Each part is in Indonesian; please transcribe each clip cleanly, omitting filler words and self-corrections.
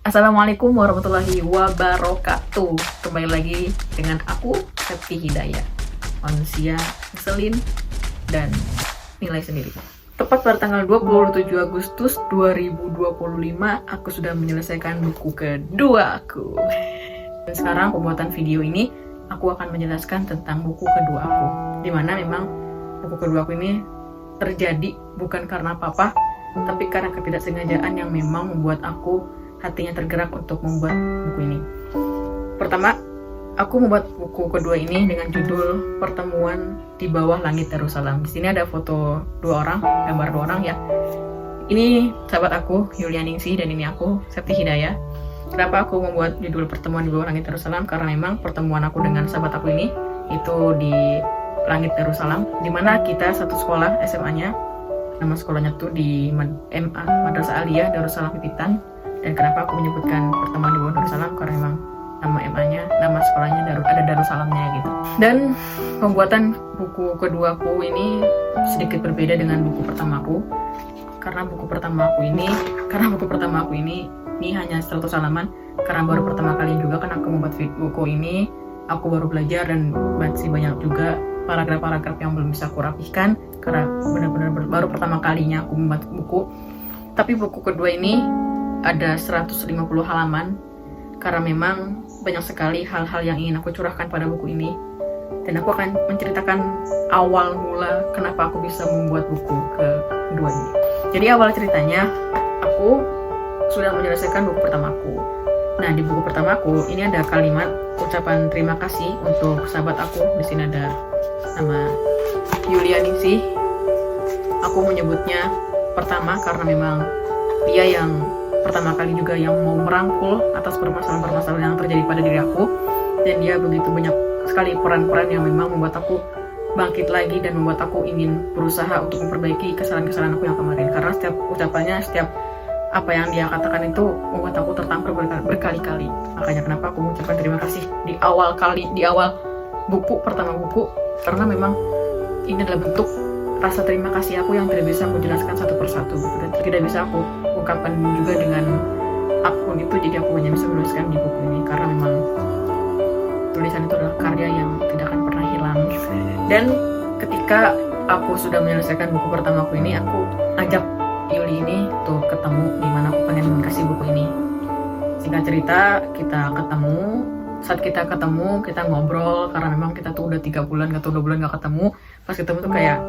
Assalamualaikum warahmatullahi wabarakatuh. Kembali lagi dengan aku, Septi Hidayah, manusia ngeselin dan nilai sendiri. Tepat pada tanggal 27 Agustus 2025, aku sudah menyelesaikan buku kedua aku. Dan sekarang pembuatan video ini, aku akan menjelaskan tentang buku kedua aku. Dimana memang buku kedua aku ini terjadi bukan karena apa-apa, tapi karena ketidaksengajaan yang memang membuat aku hatinya tergerak untuk membuat buku ini. Pertama, aku membuat buku kedua ini dengan judul Pertemuan di Bawah Langit Darussalam. Di sini ada foto dua orang, gambar dua orang ya. Ini sahabat aku, Yulianingsih, dan ini aku, Septi Hidayah. Kenapa aku membuat judul Pertemuan di Bawah Langit Darussalam? Karena memang pertemuan aku dengan sahabat aku ini itu di Langit Darussalam, dimana kita satu sekolah SMA-nya. Nama sekolahnya tuh di MA, Madrasah Aliyah Darussalam Pipitan. Dan kenapa aku menyebutkan pertemuan di bawah Darussalam? Karena memang nama MA-nya, nama sekolahnya ada Darussalamnya gitu. Dan pembuatan buku keduaku ini sedikit berbeda dengan buku pertamaku. Karena buku pertama aku ini hanya 100 halaman. Karena baru pertama kali juga kan aku membuat buku ini, aku baru belajar dan masih banyak juga paragraf-paragraf yang belum bisa aku rapihkan. Karena benar-benar baru pertama kalinya aku membuat buku. Tapi buku kedua ini ada 150 halaman karena memang banyak sekali hal-hal yang ingin aku curahkan pada buku ini, dan aku akan menceritakan awal mula kenapa aku bisa membuat buku kedua ini. Jadi awal ceritanya, aku sudah menyelesaikan buku pertamaku. Nah, di buku pertamaku ini ada kalimat ucapan terima kasih untuk sahabat aku. Di sini ada nama Yulianingsih. Aku menyebutnya pertama karena memang dia yang pertama kali juga yang mau merangkul atas permasalahan-permasalahan yang terjadi pada diri aku, dan dia begitu banyak sekali peran-peran yang memang membuat aku bangkit lagi dan membuat aku ingin berusaha untuk memperbaiki kesalahan-kesalahan aku yang kemarin. Karena setiap ucapannya, setiap apa yang dia katakan itu membuat aku tertampar berkali-kali. Makanya kenapa aku mengucapkan terima kasih di awal buku pertama buku, karena memang ini adalah bentuk rasa terima kasih aku yang tidak bisa aku jelaskan satu persatu, dan tidak bisa aku ungkapkan juga dengan akun itu. Jadi aku hanya bisa menuliskan di buku ini karena memang tulisan itu adalah karya yang tidak akan pernah hilang. Dan ketika aku sudah menyelesaikan buku pertama aku ini, aku ajak Yuli ini untuk ketemu di mana aku pengen mengasih buku ini. Singkat cerita, kita ketemu. Saat kita ketemu, kita ngobrol karena memang kita tuh udah 3 bulan atau 2 bulan gak ketemu. Pas ketemu tuh kayak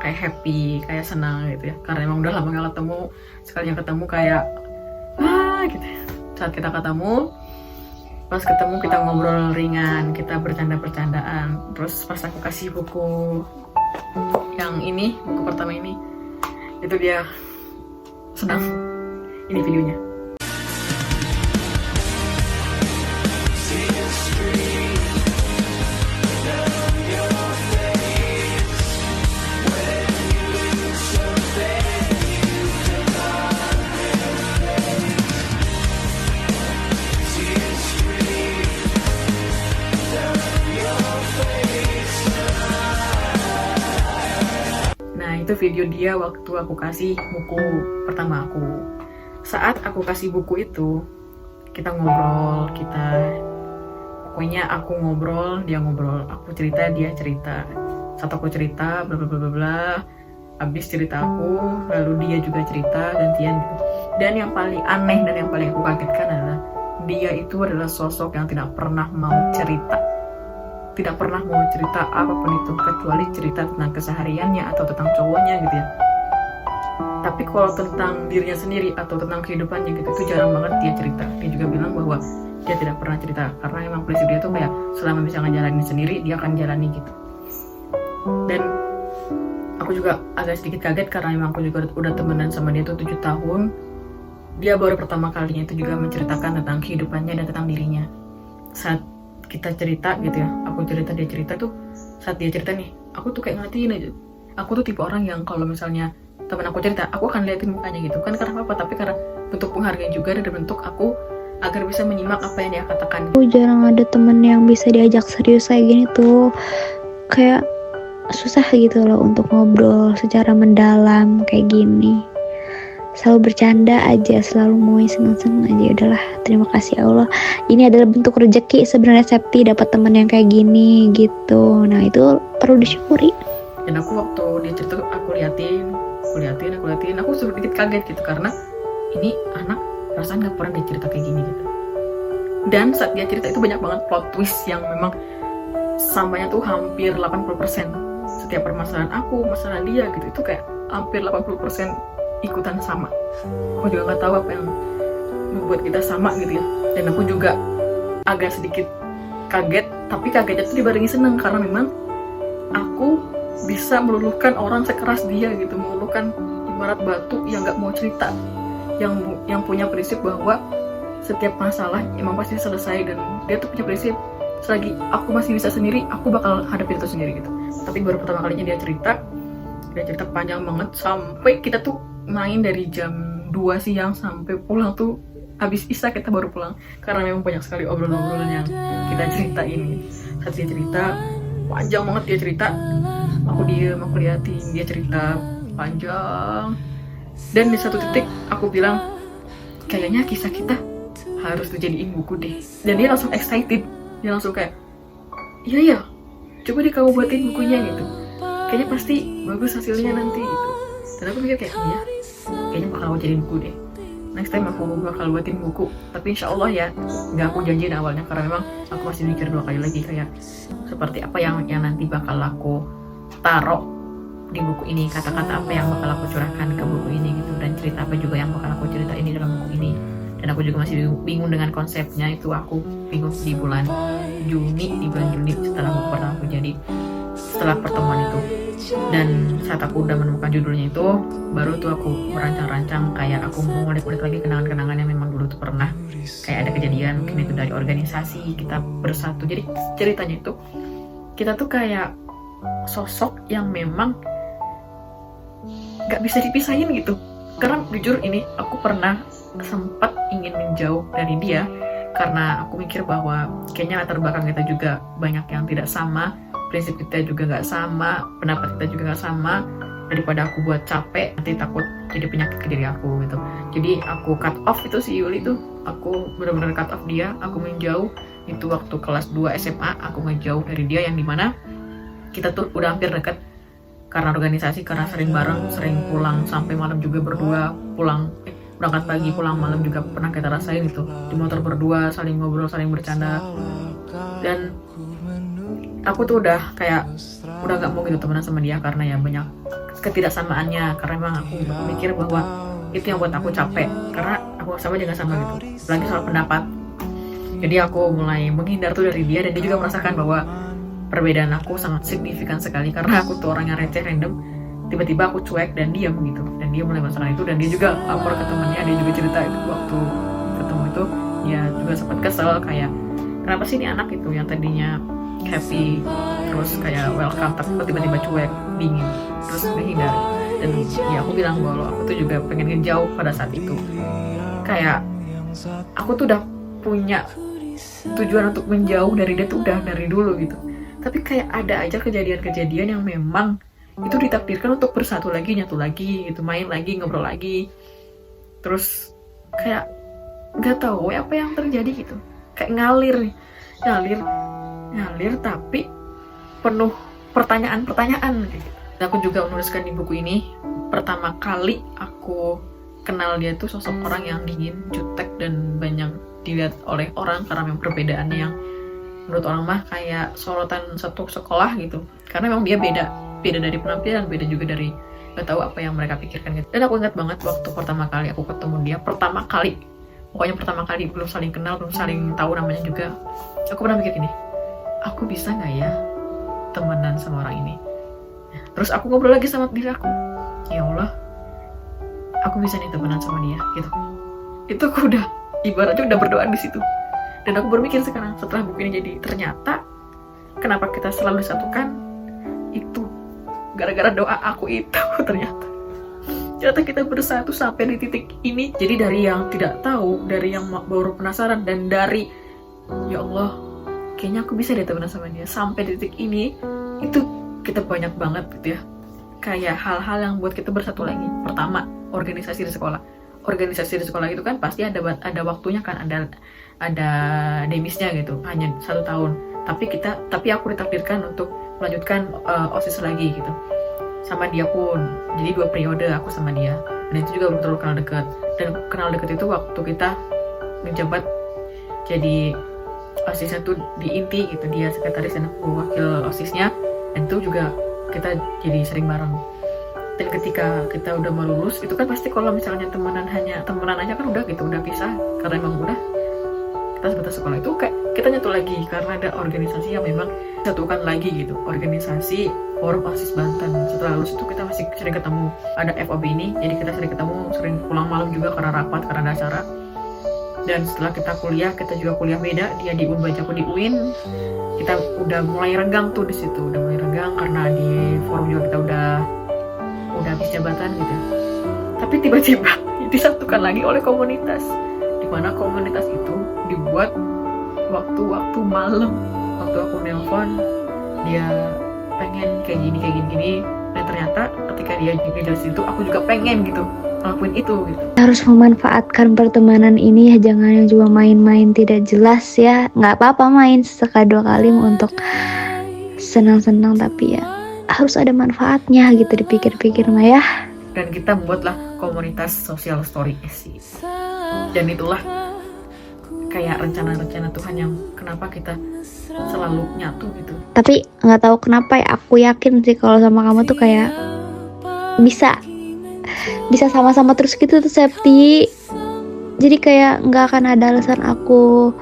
happy, kayak senang gitu ya, karena emang udah lama gak ketemu. Sekalinya ketemu kayak gitu. Saat kita ketemu, pas ketemu kita ngobrol ringan, kita bercanda-bercandaan. Terus pas aku kasih buku yang ini, buku pertama ini, itu dia senang. Ini videonya. Itu video dia waktu aku kasih buku pertama aku. Saat aku kasih buku itu, kita ngobrol, pokoknya aku ngobrol, dia ngobrol, aku cerita, dia cerita. Saat aku cerita, bla bla bla bla, habis cerita aku, lalu dia juga cerita, gantian gitu. Dan yang paling aneh dan yang paling aku kagetkan adalah dia itu adalah sosok yang tidak pernah mau cerita. Tidak pernah mau cerita apapun itu, kecuali cerita tentang kesehariannya atau tentang cowoknya gitu ya. Tapi kalau tentang dirinya sendiri atau tentang kehidupannya gitu, itu jarang banget dia cerita. Dia juga bilang bahwa dia tidak pernah cerita, karena emang prinsip dia tuh kayak selama bisa ngejalanin sendiri, dia akan jalani gitu. Dan aku juga agak sedikit kaget karena emang aku juga udah temenan sama dia tuh 7 tahun. Dia baru pertama kalinya itu juga menceritakan tentang kehidupannya dan tentang dirinya. Saat kita cerita gitu ya, aku cerita, dia cerita tuh, saat dia cerita nih, aku tuh kayak ngatiin aja. Aku tuh tipe orang yang kalau misalnya teman aku cerita, aku akan liatin mukanya gitu, kan karena apa, tapi karena bentuk penghargaan juga dan bentuk aku agar bisa menyimak apa yang dia katakan. Aku jarang ada temen yang bisa diajak serius kayak gini tuh, kayak susah gitu loh untuk ngobrol secara mendalam kayak gini. selalu bercanda aja, selalu mau seneng-seneng aja. Udahlah, terima kasih Allah, ini adalah bentuk rezeki sebenarnya Septi dapat teman yang kayak gini gitu. Nah itu perlu disyukuri. Dan aku waktu dia cerita aku liatin, aku sedikit kaget gitu karena ini anak perasaan gak pernah dia cerita kayak gini gitu. Dan saat dia cerita itu banyak banget plot twist yang memang samanya tuh hampir 80%. Setiap permasalahan aku, masalah dia gitu, itu kayak hampir 80% ikutan sama. Aku juga gak tahu apa yang membuat kita sama gitu ya. Dan aku juga agak sedikit kaget, tapi kagetnya tuh dibarengi seneng karena memang aku bisa meluluhkan orang sekeras dia gitu, meluluhkan ibarat batu yang gak mau cerita, yang punya prinsip bahwa setiap masalah emang pasti selesai, dan dia tuh punya prinsip selagi aku masih bisa sendiri, aku bakal hadapin itu sendiri gitu. Tapi baru pertama kalinya dia cerita panjang banget, sampai kita tuh main dari jam 2 siang sampai pulang tuh habis isya kita baru pulang, karena memang banyak sekali obrolan-obrolan yang kita ceritain. Saat dia cerita panjang banget, dia cerita, aku diem, aku liatin dia cerita panjang, dan di satu titik aku bilang kayaknya kisah kita harus dijadiin buku deh. Dan dia langsung excited, dia langsung kayak iya coba deh kamu buatin bukunya gitu, kayaknya pasti bagus hasilnya nanti gitu. Dan aku pikir kayak iya, kayaknya bakal aku jadiin buku deh, next time aku bakal buatin buku. Tapi insya Allah ya, nggak aku janjiin awalnya karena memang aku masih mikir 2 kali lagi kayak seperti apa yang nanti bakal aku taruh di buku ini, kata-kata apa yang bakal aku curahkan ke buku ini gitu, dan cerita apa juga yang bakal aku ceritain di dalam buku ini. Dan aku juga masih bingung dengan konsepnya, itu aku bingung di bulan Juni setelah buku pertama aku jadi, setelah pertemuan itu. Dan saat aku udah menemukan judulnya itu, baru tuh aku merancang-rancang kayak aku mau ngulik-ngulik lagi kenangan-kenangan yang memang dulu tuh pernah kayak ada kejadian, mungkin itu dari organisasi kita bersatu. Jadi ceritanya itu kita tuh kayak sosok yang memang gak bisa dipisahin gitu. Karena jujur ini aku pernah sempat ingin menjauh dari dia karena aku mikir bahwa kayaknya latar belakang kita juga banyak yang tidak sama, prinsip kita juga gak sama, pendapat kita juga gak sama. Daripada aku buat capek, nanti takut jadi penyakit ke diri aku gitu. Jadi aku cut off itu si Yuli tuh, aku benar-benar cut off dia, aku menjauh. Itu waktu kelas 2 SMA aku ngejauh dari dia, yang dimana kita tuh udah hampir deket karena organisasi, karena sering bareng, sering pulang sampai malam juga berdua, berangkat pagi pulang malam juga pernah kita rasain gitu, di motor berdua saling ngobrol, saling bercanda. Dan aku tuh udah gak mau gitu temenan sama dia karena ya banyak ketidaksamaannya, karena memang aku mikir bahwa itu yang buat aku capek, karena aku sama jangan sama gitu, lagi soal pendapat. Jadi aku mulai menghindar tuh dari dia, dan dia juga merasakan bahwa perbedaan aku sangat signifikan sekali, karena aku tuh orang yang receh, random, tiba-tiba aku cuek dan diam gitu. Dan dia mulai merasakan itu, dan dia juga lapor ke temannya, dia juga cerita itu waktu ketemu itu dia juga sempat kesel kayak kenapa sih ini anak itu yang tadinya happy terus kayak welcome, tapi tiba-tiba cuek, dingin, terus menghindar. Dan ya aku bilang bahwa aku tuh juga pengen ngejauh pada saat itu, kayak aku tuh udah punya tujuan untuk menjauh dari dia tuh udah dari dulu gitu. Tapi kayak ada aja kejadian-kejadian yang memang itu ditakdirkan untuk bersatu lagi, nyatu lagi gitu, main lagi, ngobrol lagi. Terus kayak gak tahu apa yang terjadi gitu, kayak ngalir tapi penuh pertanyaan gitu. Dan aku juga menuliskan di buku ini, pertama kali aku kenal dia tuh sosok orang yang dingin, jutek, dan banyak dilihat oleh orang karena memang perbedaannya yang menurut orang mah kayak sorotan satu sekolah gitu, karena memang dia beda dari penampilan, beda juga dari gak tahu apa yang mereka pikirkan gitu. Dan aku ingat banget waktu pertama kali aku ketemu dia, pertama kali, belum saling kenal, belum saling tahu namanya juga, aku pernah mikir gini, aku bisa gak ya temenan sama orang ini. Terus aku ngobrol lagi sama diri aku, ya Allah, aku bisa nih temenan sama dia gitu. Itu aku udah ibaratnya udah berdoa di situ. Dan aku berpikir sekarang setelah buku ini jadi, ternyata kenapa kita selalu disatukan itu gara-gara doa aku itu. Ternyata kita bersatu sampai di titik ini. Jadi dari yang tidak tahu, dari yang baru penasaran, dan dari ya Allah kayaknya aku bisa deh temenan sama dia, sampai di titik ini, itu kita banyak banget gitu ya, kayak hal-hal yang buat kita bersatu lagi. Pertama, organisasi di sekolah. organisasi di sekolah itu kan pasti ada waktunya kan, ada demisnya gitu, hanya 1 tahun. Tapi aku ditakdirkan untuk melanjutkan OSIS lagi gitu. Sama dia pun, jadi 2 periode aku sama dia. Dan itu juga belum terlalu kenal dekat. Dan kenal dekat itu waktu kita menjabat jadi OSISnya tuh di inti gitu, dia sekretaris dan aku wakil OSISnya. Dan itu juga kita jadi sering bareng. Dan ketika kita udah mau lulus, itu kan pasti kalau misalnya temenan aja kan udah gitu, udah pisah. Karena emang udah kita sebatas sekolah, itu kayak kita nyatu lagi karena ada organisasi yang memang satukan lagi gitu, organisasi Forum OSIS Banten. Setelah lulus itu kita masih sering ketemu, ada FOB ini, jadi kita sering ketemu, sering pulang malam juga karena rapat, karena ada acara. Dan setelah kita kuliah, kita juga kuliah beda, dia di Unbaj, aku di UIN. Kita udah mulai renggang tuh di situ, udah mulai renggang karena di forum juga kita udah habis jabatan gitu. Tapi tiba-tiba disatukan lagi oleh komunitas, di mana komunitas itu dibuat waktu malam, waktu aku nelpon dia pengen kayak gini, dan ternyata ketika dia ngejelasin itu aku juga pengen gitu ngelakuin itu gitu. Harus memanfaatkan pertemanan ini ya, jangan yang juga main-main tidak jelas ya. Nggak apa-apa main sekali 2 kali untuk senang-senang, tapi ya harus ada manfaatnya gitu, dipikir-pikir mah ya. Dan kita membuatlah komunitas social story SC. Dan itulah kayak rencana-rencana Tuhan yang kenapa kita selalu nyatu gitu. Tapi nggak tahu kenapa ya, aku yakin sih kalau sama kamu tuh kayak bisa sama-sama terus gitu tuh, Septi. Jadi kayak nggak akan ada alasan aku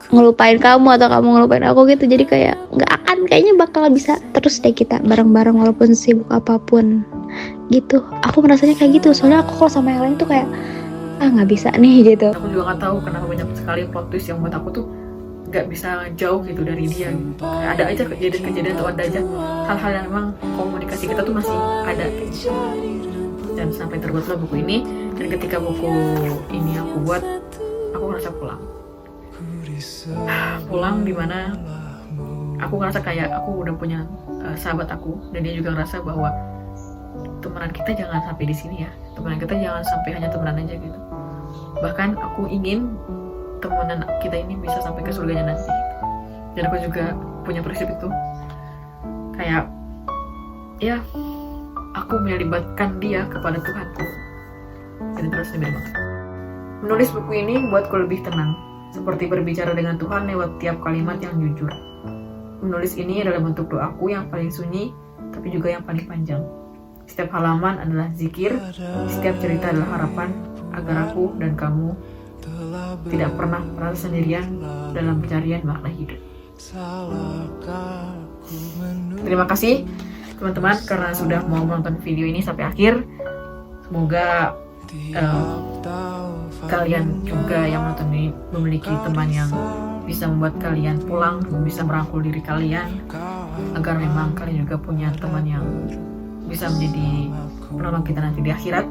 ngelupain kamu atau kamu ngelupain aku gitu. Jadi kayak nggak akan, kayaknya bakal bisa terus deh kita bareng-bareng walaupun sibuk apapun gitu. Aku merasanya kayak gitu, soalnya aku kalau sama yang lain tuh kayak nggak bisa nih gitu. Aku juga nggak tahu kenapa banyak sekali plot twist yang buat aku tuh nggak bisa jauh gitu dari dia gitu. Kayak ada aja kejadian-kejadian atau ada aja hal-hal yang memang komunikasi kita tuh masih ada gitu. Dan sampai terbuatlah buku ini. Dan ketika buku ini aku buat, aku ngerasa pulang dimana aku ngerasa kayak aku udah punya sahabat aku, dan dia juga ngerasa bahwa temenan kita jangan sampai di sini ya, temenan kita jangan sampai hanya temenan aja gitu. Bahkan aku ingin temenan kita ini bisa sampai ke surganya nanti. Dan aku juga punya prinsip itu, kayak ya aku melibatkan dia kepada Tuhanku. Dan terus memang menulis buku ini membuatku lebih tenang, seperti berbicara dengan Tuhan lewat tiap kalimat yang jujur. Menulis ini adalah bentuk doaku yang paling sunyi, tapi juga yang paling panjang. Setiap halaman adalah zikir, setiap cerita adalah harapan agar aku dan kamu tidak pernah merasa sendirian dalam pencarian makna hidup. Terima kasih teman-teman karena sudah mau menonton video ini sampai akhir. Semoga kalian juga yang menonton ini memiliki teman yang bisa membuat kalian pulang, bisa merangkul diri kalian, agar memang kalian juga punya teman yang bisa menjadi penolong kita nanti di akhirat.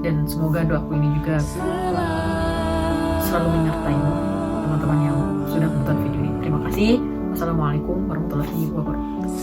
Dan semoga doaku ini juga selalu menyertai teman-teman yang sudah menonton video ini. Terima kasih. Wassalamualaikum warahmatullahi wabarakatuh.